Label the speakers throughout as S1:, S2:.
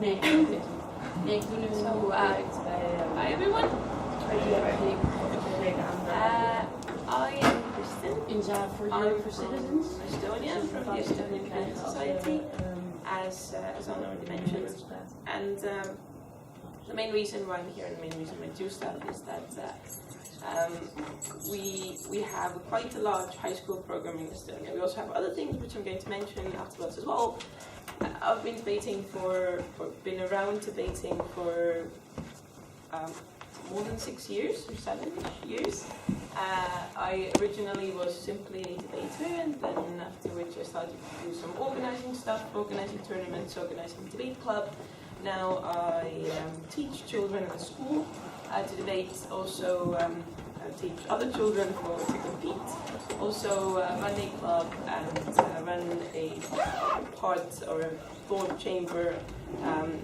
S1: Nee, nee, ik doe nu zo uit. Hi everyone. I am Kristin. I'm from
S2: citizens.
S1: Estonia, from the Estonian Cancer Society, as already mentioned. And the main reason why I'm here and the main reason I do stuff is that we have quite a large high school program in Estonia. We also have other things which I'm going to mention afterwards as well. I've been debating been around debating for more than 6 years or 7 years. I originally was simply a debater, and then after which I started to do some organizing stuff, organizing tournaments, organizing debate club. Now I teach children at school to debate, also teach other children to compete, also run a club and run a part or a thought chamber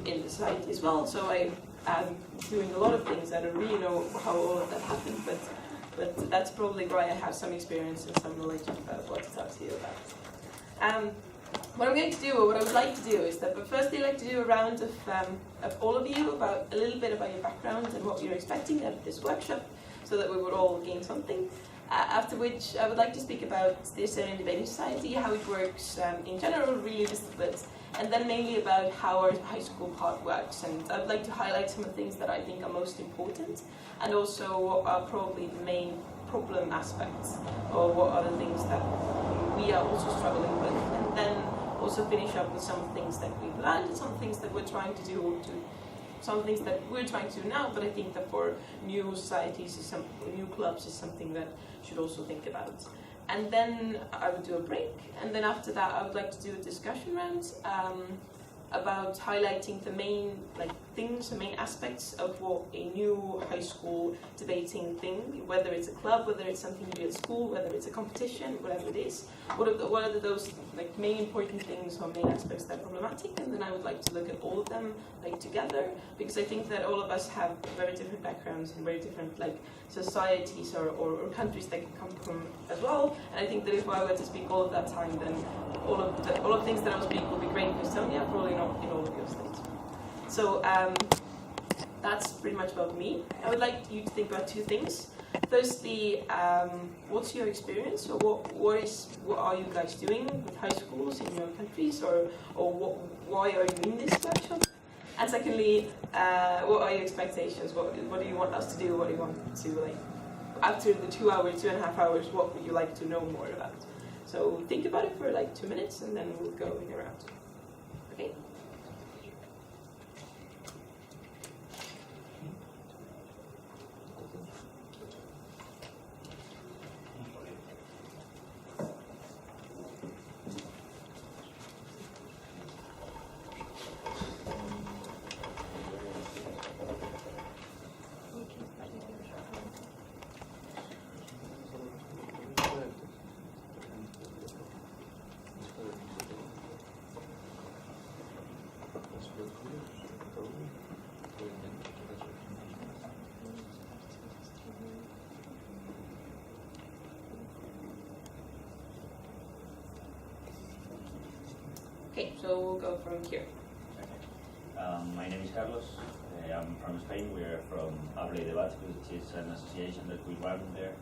S1: in the society as well. So I am doing a lot of things. I don't really know how all of that happened, but that's probably why I have some experience and some knowledge about what to talk to you about. What I'm going to do, or what I would like to do, is that, but first I'd like to do a round of all of you about a little bit about your background and what you're expecting out of this workshop, so that we would all gain something. After which I would like to speak about the Estonian Debating Society, how it works in general, really just a bit, and then mainly about how our high school part works. And I would like to highlight some of the things that I think are most important, and also what are probably the main problem aspects, or what are the things that we are also struggling with, and then also finish up with some things that we've learned and some things that we're trying to do, some things that we're trying to do now, but I think that for new societies, new clubs is something that should also think about. And then I would do a break, and then after that I would like to do a discussion round about highlighting the main things, the main aspects of what a new high school debating thing, whether it's a club, whether it's something you do at school, whether it's a competition, whatever it is. What are those main important things or main aspects that are problematic? And then I would like to look at all of them together, because I think that all of us have very different backgrounds and very different societies or countries that can come from as well. And I think that if I were to speak all of that time, then all of the things that I will speak will be great in Estonia, probably not in all of your states. So that's pretty much about me. I would like you to think about two things. Firstly, what's your experience, or what are you guys doing with high schools in your countries, or why are you in this workshop? And secondly, what are your expectations? What do you want us to do? What do you want to after the 2.5 hours? What would you like to know more about? So think about it for 2 minutes, and then we'll go in around. Okay. Okay, so we'll go from here.
S3: My name is Carlos. I'm from Spain. We are from Habla y Debate, which is an association that we run there.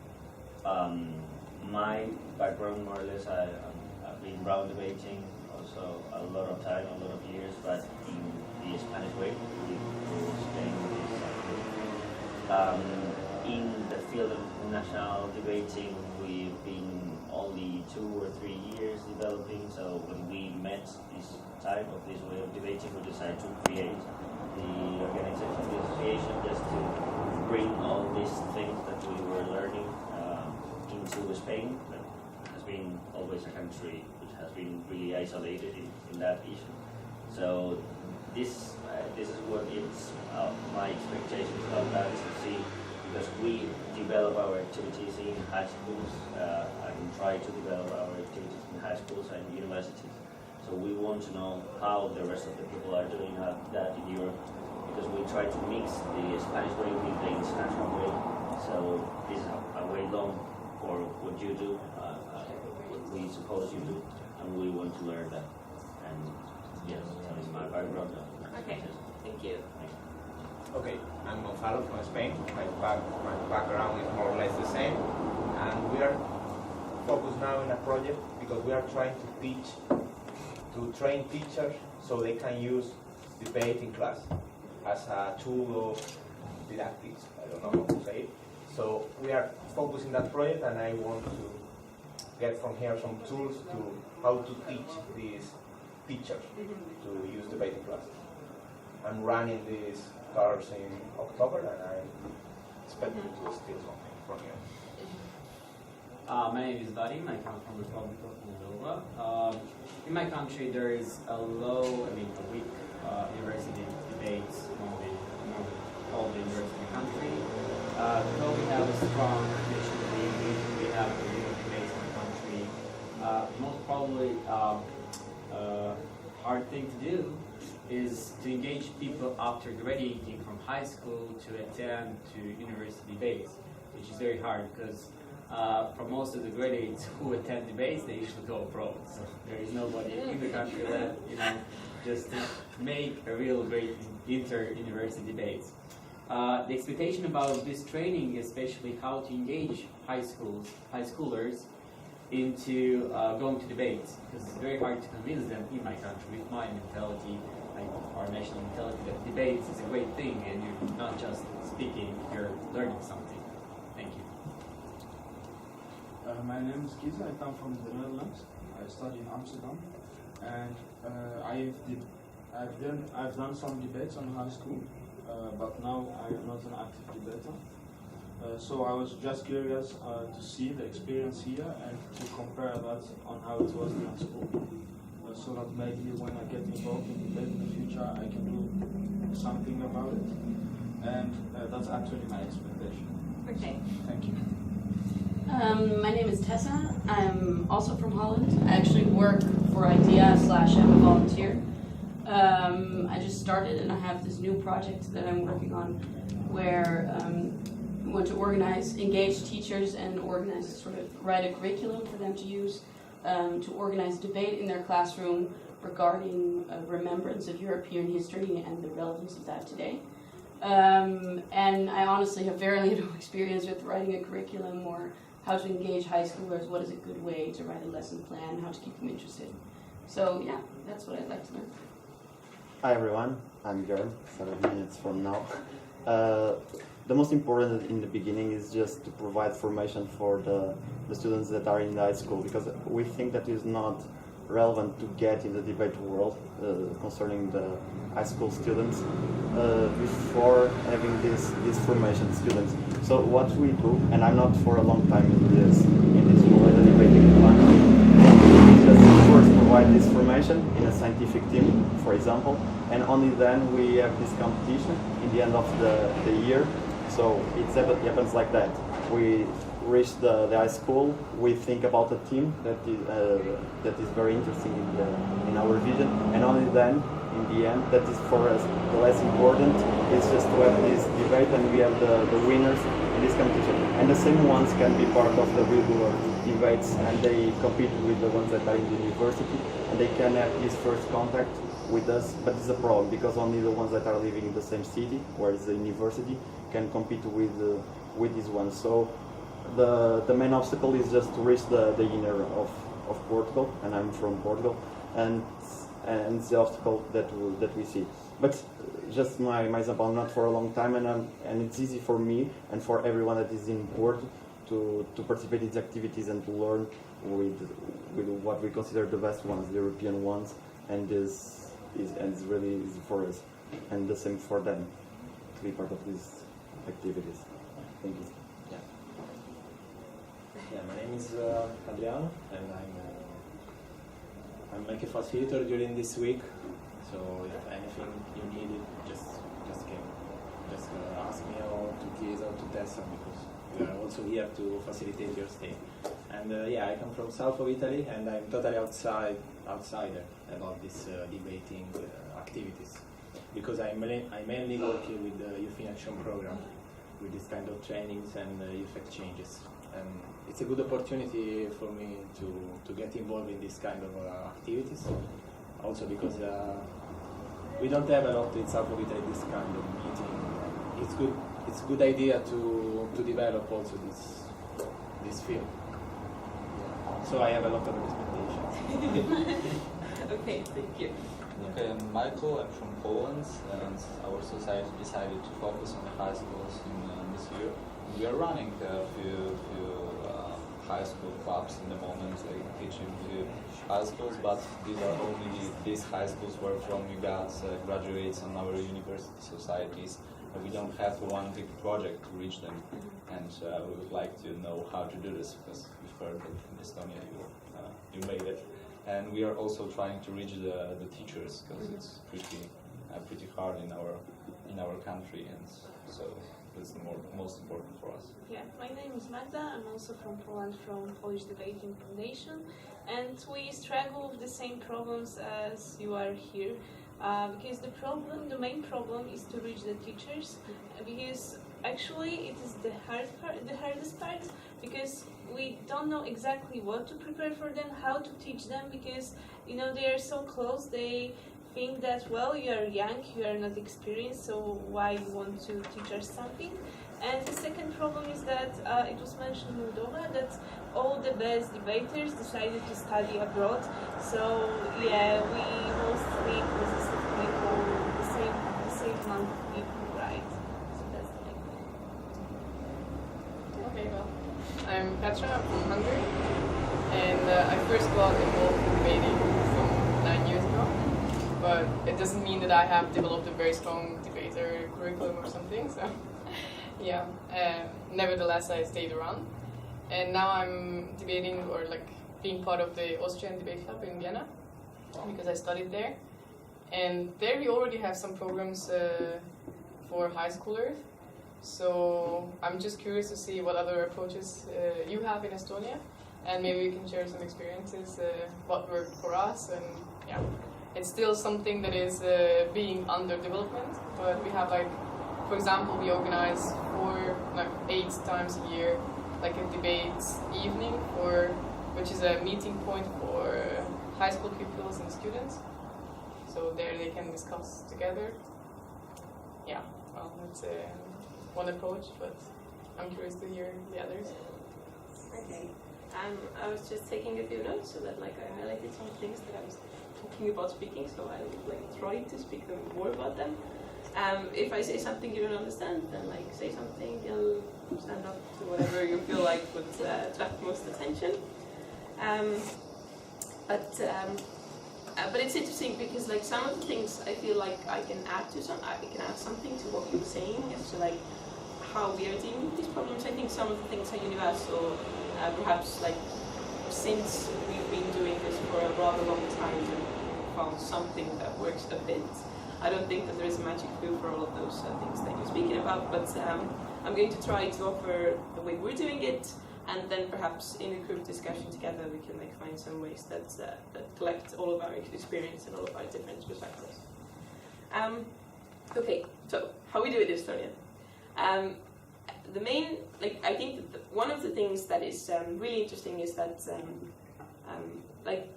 S3: My background, more or less, I've been round debating also a lot of time, a lot of years, but in the Spanish way, Spain in the field of national debating, we've been only 2 or 3 years developing, so when we met this type of this way of debating, we decided to create the organization of the association just to bring all these things that we were learning into Spain, that has been always a country which has been really isolated in that issue. So this is what it's my expectations about that, is to see, because we develop our activities in high schools and try to develop our activities in high schools and universities. So we want to know how the rest of the people are doing that in Europe, because we try to mix the Spanish way with the international way. So this is a way long for what you do, what we suppose you do, and we want to learn that. And Yes, that is my background.
S1: Okay, thank you.
S2: Okay, I'm Gonzalo from Spain. My background is more or less the same, and we are focused now in a project because we are trying to train teachers so they can use debate in class as a tool of didactics. I don't know how to say it. So we are focusing that project, and I want to get from here some tools to how to teach these teachers to use debate in classes. I'm running these course in October, and I'm expecting to steal something from you.
S4: My name is Vadim. I come from the Republic of Moldova. In my country, there is a weak university debates among all the universities in the country. Though we have a strong national league, we have the legal debates in the country. Most probably, hard thing to do is to engage people after graduating from high school to attend to university debates, which is very hard because for most of the graduates who attend debates, they usually go abroad. So there is nobody in the country that just to make a real great inter-university debates. The expectation about this training, especially how to engage high schoolers into going to debates, because it's very hard to convince them in my country with my mentality, our national mentality, that debates is a great thing and you're not just speaking, you're learning something. Thank you.
S5: My name is Kiza. I come from the Netherlands. I study in Amsterdam, and I've done some debates in high school, but now I am not an active debater. So I was just curious to see the experience here and to compare that on how it was in school, so that maybe when I get involved in debate in the future, I can do something about it. And that's actually my expectation.
S1: Okay.
S5: Thank you.
S6: My name is Tessa. I'm also from Holland. I actually work for IDEA/I'm a volunteer. I just started and I have this new project that I'm working on where I want to engage teachers and write a curriculum for them to use to organize debate in their classroom regarding remembrance of European history and the relevance of that today. And I honestly have very little experience with writing a curriculum or how to engage high schoolers, what is a good way to write a lesson plan, how to keep them interested. So yeah, that's what I'd like to learn.
S7: Hi everyone, I'm Björn, 7 minutes from now. The most important in the beginning is just to provide formation for the students that are in the high school, because we think that is not relevant to get in the debate world concerning the high school students before having this formation students. So what we do, and I'm not for a long time in this world, the debating one, we just first provide this formation in a scientific team, for example, and only then we have this competition in the end of the year. So it happens like that. We reach the high school, we think about a team that is very interesting in our vision, and only then, in the end, that is for us the less important, is just to have this debate and we have the winners in this competition. And the same ones can be part of the regular debates and they compete with the ones that are in the university and they can have this first contact with us, but it's a problem because only the ones that are living in the same city, where is the university, can compete with these ones. So the main obstacle is just to reach the inner of Portugal, and I'm from Portugal, and it's the obstacle that we see. But just my example, not for a long time, and it's easy for me and for everyone that is in Porto to participate in these activities and to learn with what we consider the best ones, the European ones, and it's really easy for us, and the same for them to be part of these activities. Thank you.
S8: Yeah, my name is Adriano, and I'm like a facilitator during this week. So if anything you need, just ask me or to Kiza or to Tessa, because we are also here to facilitate your stay. And I come from south of Italy, and I'm totally outsider about this debating activities, because I mainly work here with the Youth in Action program, with this kind of trainings and youth exchanges. And it's a good opportunity for me to get involved in this kind of activities. Also because we don't have a lot in South of Italy this kind of meeting. It's a good idea to develop also this field. So I have a lot of expectations.
S1: Okay, thank you.
S9: Okay, I'm Michael. I'm from Poland, and our society decided to focus on the high schools in this year. We are running a few high school clubs in the moment, like teaching to high schools, but these high schools were from you guys graduates on our university societies. We don't have one big project to reach them, and we would like to know how to do this, because we've heard that in Estonia you made it. And we are also trying to reach the teachers, because it's pretty hard in our country, and so that's the most important for us.
S10: Yeah, my name is Magda. I'm also from Poland, from Polish Debating Foundation, and we struggle with the same problems as you are here. Because the main problem is to reach the teachers, because actually it is the hardest part, because we don't know exactly what to prepare for them, how to teach them, because they are so close. They think that, well, you are young, you are not experienced, so why you want to teach us something? And the second problem is that it was mentioned in Moldova that all the best debaters decided to study abroad. So yeah, we mostly consist of people, the same amount of people, right? So that's the main thing.
S11: Okay, well, I'm Petra, I'm from Hungary, and I first got involved in debating some 9 years ago, but it doesn't mean that I have developed a very strong debater curriculum or something, so yeah. Nevertheless, I stayed around, and now I'm debating, or being part of the Austrian debate club in Vienna, because I studied there, and there we already have some programs for high schoolers. So I'm just curious to see what other approaches you have in Estonia, and maybe we can share some experiences, what worked for us, and yeah, it's still something that is being under development, but we have for example, we organize 8 times a year a debate evening which is a meeting point for high school pupils and students. So there they can discuss together. Yeah, well, that's one approach, but I'm curious to hear the others.
S1: Okay. I was just taking a few notes so that I highlighted some things that I was talking about speaking, so I would try to speak more about them. If I say something you don't understand, then say something, you'll stand up to whatever you feel like would attract most attention. But it's interesting because some of the things I feel like I can add something to what you're saying as to how we are dealing with these problems. I think some of the things are universal, perhaps since we've been doing this for a rather long time and found something that works a bit. I don't think that there is a magic pill for all of those things that you're speaking about, but I'm going to try to offer the way we're doing it, and then perhaps in a group discussion together we can find some ways that collect all of our experience and all of our different perspectives. Okay, so how we do it in Estonia. The main, I think that one of the things that is really interesting is that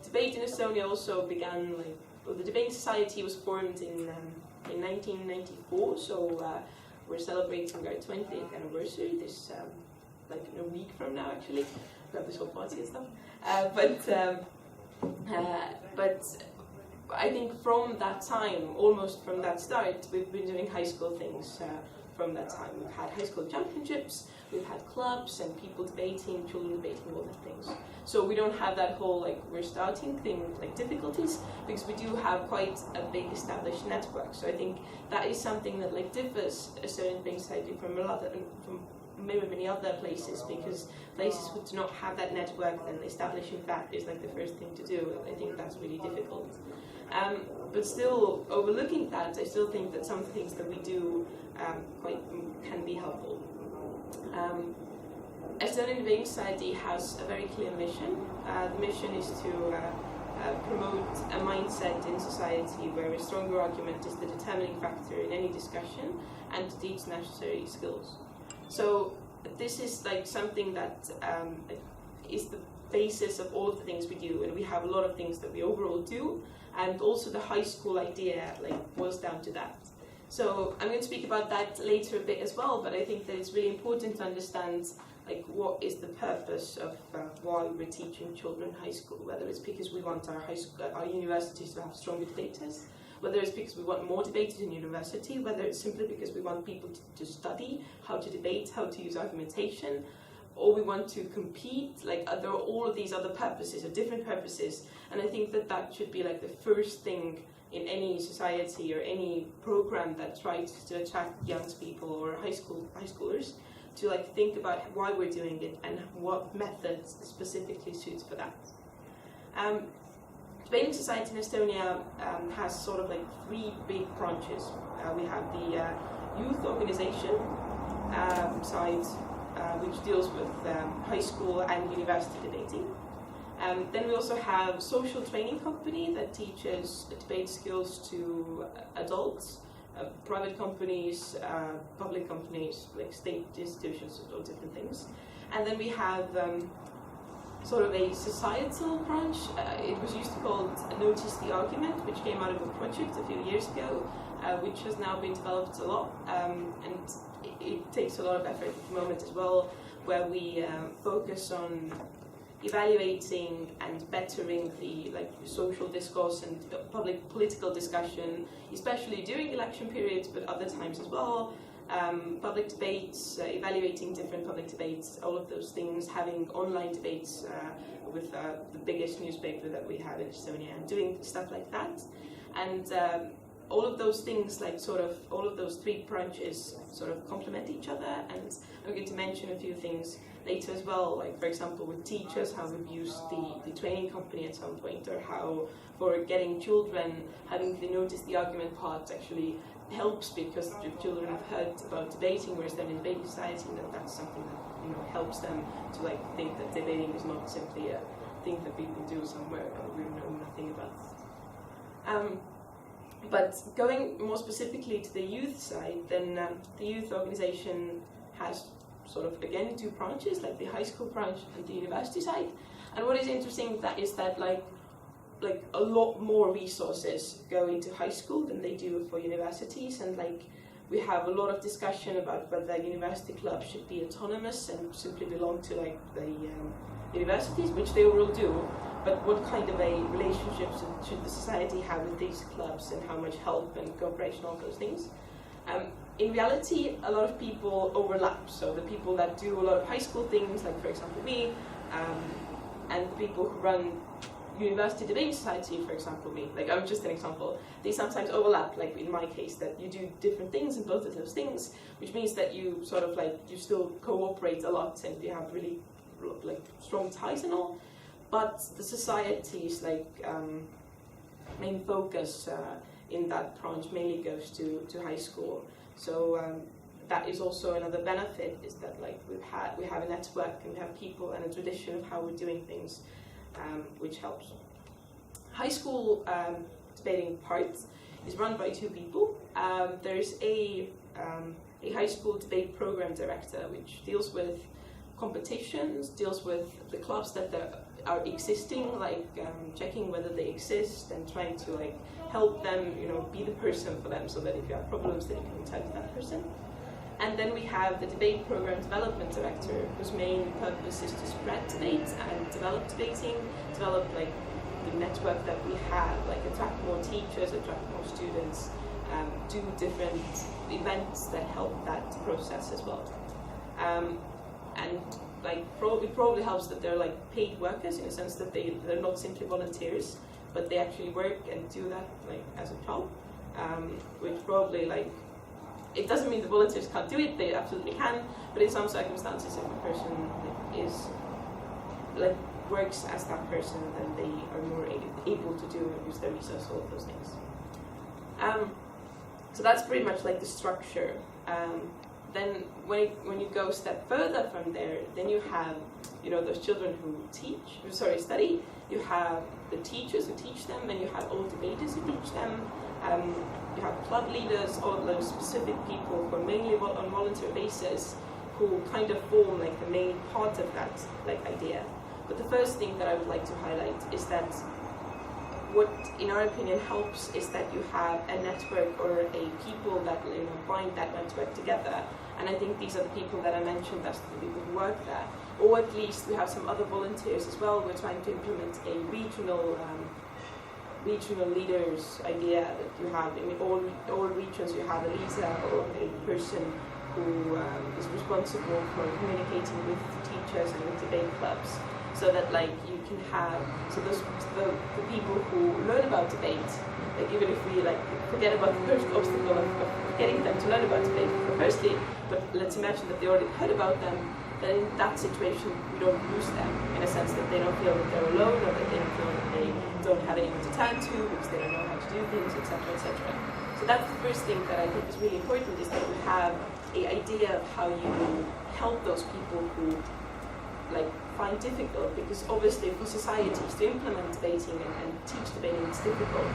S1: debate in Estonia also began the Debate Society was formed in 1994, so we're celebrating our 20th anniversary this in a week from now actually. We have this whole party and stuff. But I think from that time, almost from that start, we've been doing high school things from that time. We've had high school championships, we've had clubs and people debating, children debating, all those things. So we don't have that whole we're starting thing difficulties, because we do have quite a big established network. So I think that is something that differs a certain things I do from many other places, because places who do not have that network, then establishing that is the first thing to do. I think that's really difficult. But still, overlooking that, I still think that some of the things that we do can be helpful. Estonian Debating Society has a very clear mission. The mission is to promote a mindset in society where a stronger argument is the determining factor in any discussion, and to teach necessary skills. So this is something that is the basis of all of the things we do, and we have a lot of things that we overall do, and also the high school idea like boils down to that. So I'm going to speak about that later a bit as well, but I think that it's really important to understand like what is the purpose of why we're teaching children high school, whether it's because we want our universities to have stronger debaters, whether it's because we want more debaters in university, whether it's simply because we want people to study how to debate, how to use argumentation, or we want to compete. Like there are all of these other purposes, or different purposes, and I think that that should be like the first thing in any society or any program that tries to attract young people or high schoolers to like think about why we're doing it and what methods specifically suits for that. Debating society in Estonia has sort of like three big branches. We have the youth organization side, which deals with high school and university debating. Then we also have social training company that teaches debate skills to adults, private companies, public companies, like state institutions, all different things. And then we have sort of a societal branch. It was used to called Notice the Argument, which came out of a project a few years ago, which has now been developed a lot, and it takes a lot of effort at the moment as well, where we focus on evaluating and bettering the social discourse and public political discussion, especially during election periods, but other times as well. Public debates, evaluating different public debates, all of those things, having online debates with the biggest newspaper that we have in Estonia, and doing stuff like that. And all of those things, all of those three branches sort of complement each other, and I'm going to mention a few things later as well, like for example with teachers, how we've used the training company at some point, or how for getting children, having the Notice the Argument part actually helps, because the children have heard about debating, whereas they're in debating society, and that's something that helps them to think that debating is not simply a thing that people do somewhere and we know nothing about. But going more specifically to the youth side, then the youth organization has sort of again two branches, like the high school branch and the university side. And what is interesting is that like a lot more resources go into high school than they do for universities, and we have a lot of discussion about whether university clubs should be autonomous and simply belong to the universities, which they all do, but what kind of a relationship should the society have with these clubs, and how much help and cooperation, all those things. In reality, a lot of people overlap, so the people that do a lot of high school things, like for example me, and the people who run University Debating Society, for example me, I'm just an example, they sometimes overlap, like in my case, that you do different things in both of those things, which means that you sort of you still cooperate a lot and you have really strong ties and all, but the society's main focus in that branch mainly goes to high school. So that is also another benefit, is that we have a network and we have people and a tradition of how we're doing things, which helps. High school debating part is run by two people. There is a high school debate program director, which deals with competitions, deals with the clubs that are existing, checking whether they exist and trying to help them, be the person for them, so that if you have problems, then you can tell that person. And then we have the debate program development director, whose main purpose is to spread debate and develop debating, develop the network that we have, attract more teachers, attract more students, do different events that help that process as well. And it probably helps that they're paid workers, in a sense that they're not simply volunteers, but they actually work and do that as a job, which probably it doesn't mean the volunteers can't do it, they absolutely can, but in some circumstances if a person is works as that person, then they are more able to do and use their resources, all of those things. So that's pretty much the structure. Then when you go a step further from there, then you have those children who study, you have the teachers who teach them, and you have all debaters who teach them, you have club leaders, all of those specific people who are mainly on volunteer basis, who kind of form the main part of that idea. But the first thing that I would like to highlight is that what, in our opinion, helps is that you have a network or a people that bind that network together. And I think these are the people that I mentioned as the people who work there. Or at least we have some other volunteers as well. We're trying to implement a regional leaders idea that you have in all regions. You have a leader or a person who is responsible for communicating with teachers and with debate clubs, so that you can have the people who learn about debate, even if we forget about the first obstacle of getting them to learn about debate firstly, but let's imagine that they already heard about them, then in that situation we don't lose them, in a sense that they don't feel that they're alone, or that they don't feel that they don't have anyone to turn to because they don't know how to do things, etc., etc. So that's the first thing that I think is really important, is that you have an idea of how you help those people who find difficult, because obviously for societies to implement debating and teach debating is difficult.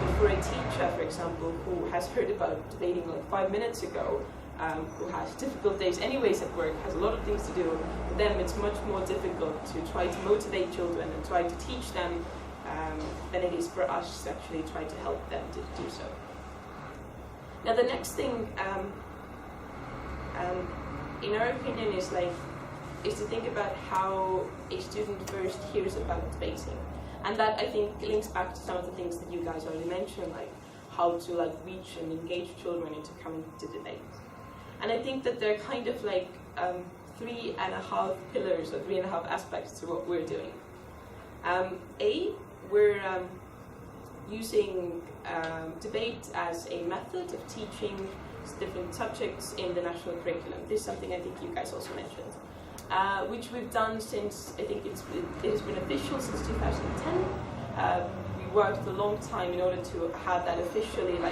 S1: But for a teacher, for example, who has heard about debating 5 minutes ago, who has difficult days anyways at work, has a lot of things to do, for them it's much more difficult to try to motivate children and try to teach them than it is for us to actually try to help them to do so. Now the next thing, in our opinion, is to think about how a student first hears about debating. And that, I think, links back to some of the things that you guys already mentioned, like how to reach and engage children into coming to debate. And I think that there are kind of 3.5 pillars or 3.5 aspects to what we're doing. We're using debate as a method of teaching different subjects in the national curriculum. This is something I think you guys also mentioned. Which we've done since, I think it has been official since 2010. We worked a long time in order to have that officially in all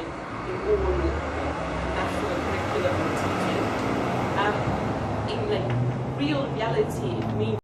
S1: national curriculum teaching. In real reality, it means